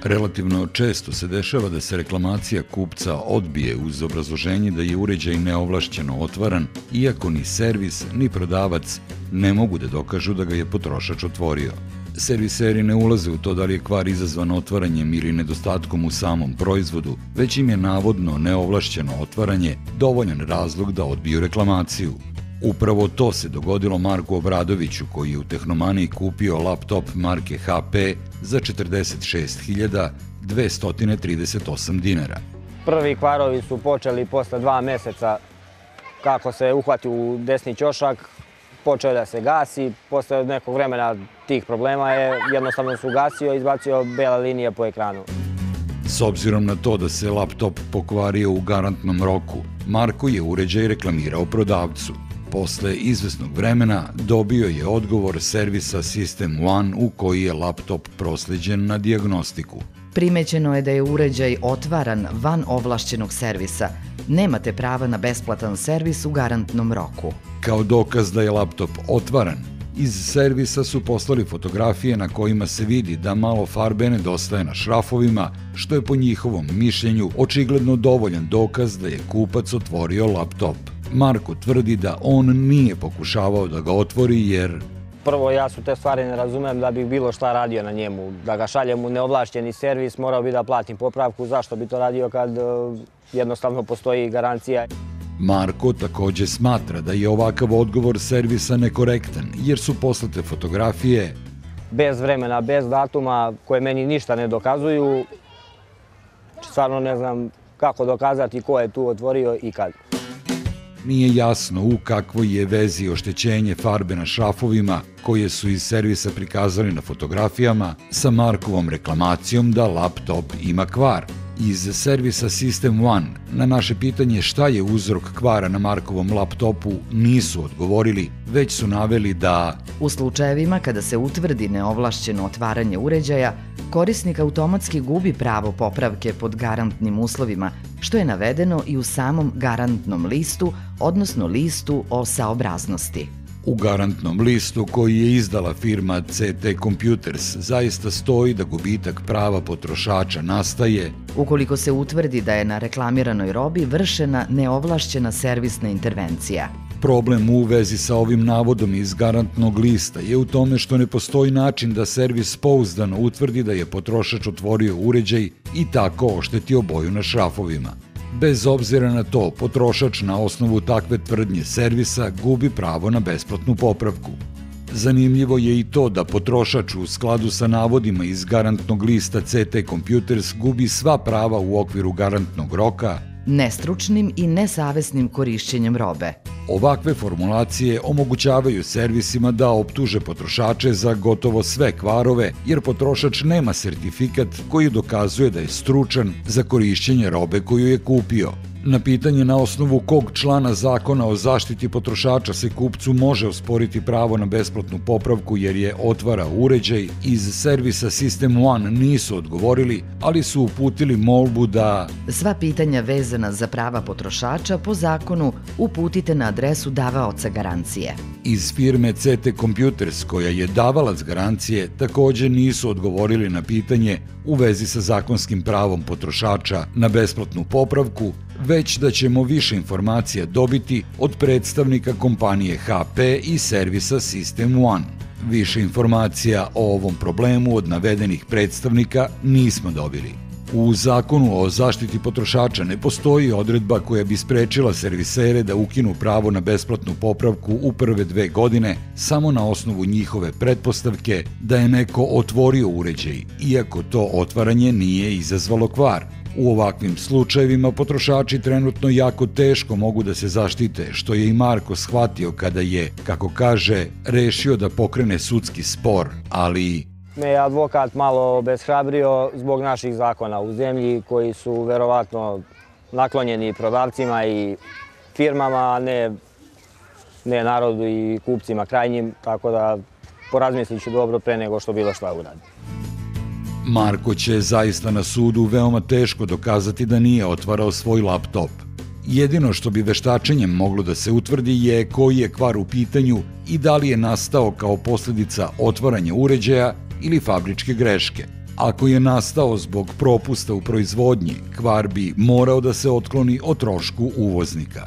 Relativno često se dešava da se reklamacija kupca odbije uz obrazloženje da je uređaj neovlašćeno otvaran, iako ni servis ni prodavac ne mogu da dokažu da ga je potrošač otvorio. Serviseri ne ulaze u to da li je kvar izazvan otvaranjem ili nedostatkom u samom proizvodu, već im je navodno neovlašćeno otvaranje dovoljan razlog da odbiju reklamaciju. Upravo to se dogodilo Marku Obradoviću, koji je u Tehnomaniji kupio laptop marke HP za 46.238 dinara. Prvi kvarovi su počeli posle 2 meseca, kako se uhvati u desni ćošak, počeo da se gasi. Posle nekog vremena tih problema je jednostavno se ugasio i izbacio bela linija po ekranu. S obzirom na to da se laptop pokvario u garantnom roku, Marko je uređaj reklamirao prodavcu. Posle izvesnog vremena dobio je odgovor servisa System One u koji je laptop prosleđen na dijagnostiku. Primećeno je da je uređaj otvaran van ovlašćenog servisa. Nemate prava na besplatan servis u garantnom roku. Kao dokaz da je laptop otvaran, iz servisa su poslali fotografije na kojima se vidi da malo farbe nedostaje na šrafovima, što je po njihovom mišljenju očigledno dovoljan dokaz da je kupac otvorio laptop. Marko tvrdi da on nije pokušavao da ga otvori jer... Prvo, ja su te stvari ne razumem da bih bilo šta radio na njemu. Da ga šaljem u neovlašćeni servis, morao bi da platim popravku. Zašto bi to radio kad jednostavno postoji garancija? Marko takođe smatra da je ovakav odgovor servisa nekorektan, jer su poslate fotografije bez vremena, bez datuma, koje meni ništa ne dokazuju. Stvarno ne znam kako dokazati ko je tu otvorio i kad. Nije jasno u kakvoj je vezi oštećenje farbe na šrafovima, koje su iz servisa prikazali na fotografijama, sa Markovom reklamacijom da laptop ima kvar. Iz servisa System One na naše pitanje šta je uzrok kvara na Markovom laptopu nisu odgovorili, već su naveli da... U slučajevima kada se utvrdi neovlašćeno otvaranje uređaja, korisnik automatski gubi pravo popravke pod garantnim uslovima, što je navedeno i u samom garantnom listu, odnosno listu o saobraznosti. U garantnom listu koji je izdala firma CT Computers zaista stoji da gubitak prava potrošača nastaje ukoliko se utvrdi da je na reklamiranoj robi vršena neovlašćena servisna intervencija. Problem u vezi sa ovim navodom iz garantnog lista je u tome što ne postoji način da servis pouzdano utvrdi da je potrošač otvorio uređaj i tako oštetio boju na šrafovima. Bez obzira na to, potrošač na osnovu takve tvrdnje servisa gubi pravo na besplatnu popravku. Zanimljivo je i to da potrošač u skladu sa navodima iz garantnog lista CT Computers gubi sva prava u okviru garantnog roka nestručnim i nesavesnim korišćenjem robe. Ovakve formulacije omogućavaju servisima da optuže potrošače za gotovo sve kvarove, jer potrošač nema sertifikat koji dokazuje da je stručan za korišćenje robe koju je kupio. Na pitanje na osnovu kog člana Zakona o zaštiti potrošača se kupcu može osporiti pravo na besplatnu popravku jer je otvarao uređaj, iz servisa System One nisu odgovorili, ali su uputili molbu da sva pitanja vezana za prava potrošača po zakonu uputite na adresu davaoca garancije. Iz firme CT Computers, koja je davalac garancije, takođe nisu odgovorili na pitanje u vezi sa zakonskim pravom potrošača na besplatnu popravku, već da ćemo više informacija dobiti od predstavnika kompanije HP i servisa System One. Više informacija o ovom problemu od navedenih predstavnika nismo dobili. U Zakonu o zaštiti potrošača ne postoji odredba koja bi sprečila servisere da ukinu pravo na besplatnu popravku u prve 2 godine samo na osnovu njihove pretpostavke da je neko otvorio uređaj, iako to otvaranje nije izazvalo kvar. U ovakvim slučajevima potrošači trenutno jako teško mogu da se zaštite, što je i Marko shvatio kada je, kako kaže, rešio da pokrene sudski spor, ali... Me je advokat malo obeshrabrio zbog naših zakona u zemlji koji su verovatno naklonjeni prodavcima i firmama, a ne narodu i kupcima krajnjim, tako da porazmislit ću dobro pre nego što bilo šta uradim. Marko će zaista na sudu veoma teško dokazati da nije otvarao svoj laptop. Jedino što bi veštačenjem moglo da se utvrdi je koji je kvar u pitanju i da li je nastao kao posledica otvaranja uređaja ili fabričke greške. Ako je nastao zbog propusta u proizvodnji, kvar bi morao da se otkloni o trošku uvoznika.